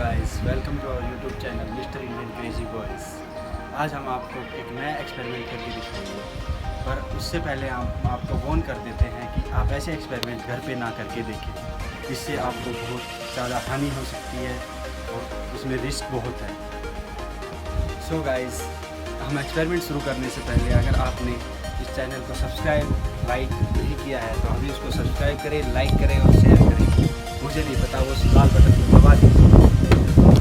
Guys, welcome to our YouTube channel mister Indian crazy boys. आज हम आपको एक नया एक्सपेरिमेंट करके दिखाएंगे, पर उससे पहले हम आपको वार्न कर देते हैं कि आप ऐसे एक्सपेरिमेंट घर पे ना करके देखें, जिससे आपको बहुत ज़्यादा हानि हो सकती है और उसमें रिस्क बहुत है। सो गाइस, हम एक्सपेरिमेंट शुरू करने से पहले अगर आपने इस चैनल को सब्सक्राइब लाइक नहीं किया है तो अभी उसको सब्सक्राइब करें, लाइक करें और शेयर करें। मुझे नहीं पता वो लाल बटन को दबा दीजिए।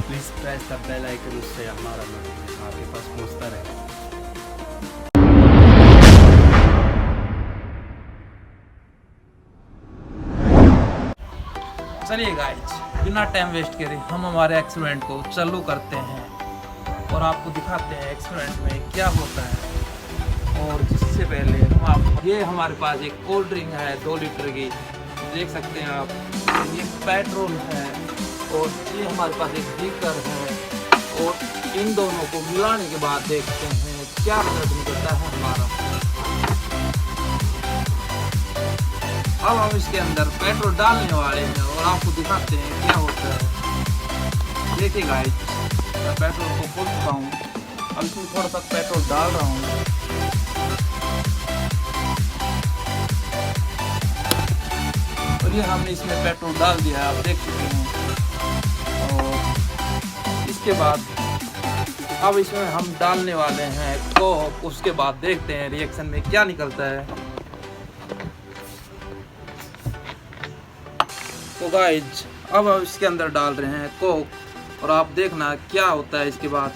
Please press the bell icon, उससे हमारा नोटिफिकेशन आपके पास पहुंचता रहे। चलिए गाइज, बिना टाइम वेस्ट करे हम हमारे एक्सपेरिमेंट को चालू करते हैं और आपको दिखाते हैं एक्सपेरिमेंट में क्या होता है। और जिससे पहले हम आपको, ये हमारे पास एक कोल्ड ड्रिंक है 2 लीटर की, देख सकते हैं आप। ये पेट्रोल है और ये हमारे पास एक बीकर है, और इन दोनों को मिलाने के बाद देखते हैं क्या रिजल्ट निकलता है हमारा। अब हम इसके अंदर पेट्रोल डालने वाले हैं और आपको दिखाते हैं क्या होता है। देखिए गाइस, मैं पेट्रोल को खोल चुका हूँ। अब इसमें थोड़ा सा पेट्रोल डाल रहा हूँ। और ये हमने इसमें पेट्रोल डाल दिया है, आप देख चुके हैं। और इसके बाद अब इसमें हम डालने वाले हैं कोक। उसके बाद देखते हैं रिएक्शन में क्या निकलता है। तो गाइज, अब हम इसके अंदर डाल रहे हैं कोक और आप देखना क्या होता है इसके बाद।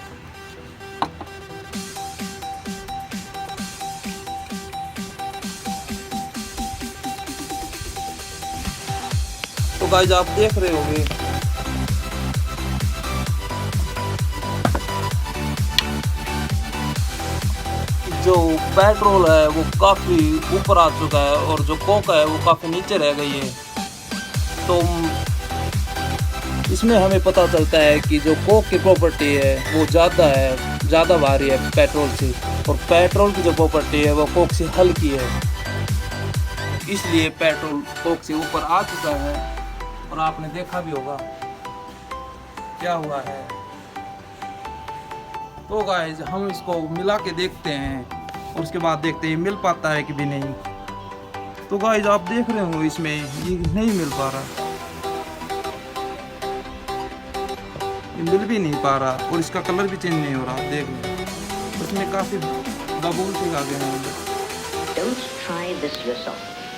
तो गाइज, आप देख रहे होंगे जो पेट्रोल है वो काफी ऊपर आ चुका है और जो कोक है वो काफी नीचे रह गई है। तो इसमें हमें पता चलता है कि जो कोक की प्रॉपर्टी है वो ज़्यादा भारी है पेट्रोल से, और पेट्रोल की जो प्रॉपर्टी है वो कोक से हल्की है। इसलिए पेट्रोल कोक से ऊपर आ चुका है और आपने देखा भी होगा क्या हुआ है। तो गाइस, हम इसको मिला के देखते हैं और उसके बाद देखते हैं मिल पाता है कि भी नहीं। तो गाइस, आप देख रहे हो इसमें ये नहीं मिल पा रहा, ये मिल भी नहीं पा रहा और इसका कलर भी चेंज नहीं हो रहा। देख लो, उसमें काफी बबूल से आ गए हैं।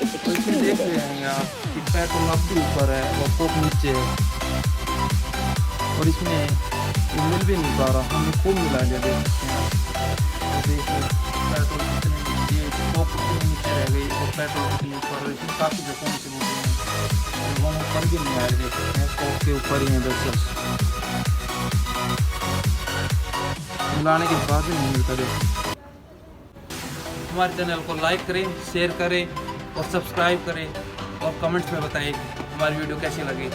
इसमें देख रहे हैं आप कि पेट्रोल अब भी ऊपर है और कोक नीचे है, और इसमें ये मिल भी नहीं पा रहा। हमें खूब मिला दिया, देख सकते हैं। देखिए पेट्रोल कितने नीचे, कोक कितने नीचे रह गई और पेट्रोल कितने ऊपर, और इसमें काफ़ी जगहों से बोलते हैं वो ऊपर भी नहीं आए। देख सकते हैं कोक के ऊपर ही है दरअसल, मिलाने के बाद भी नहीं मिलता। देखिए, हमारे चैनल को लाइक करें, शेयर करें और सब्सक्राइब करें और कमेंट्स में बताएं हमारी वीडियो कैसी लगी।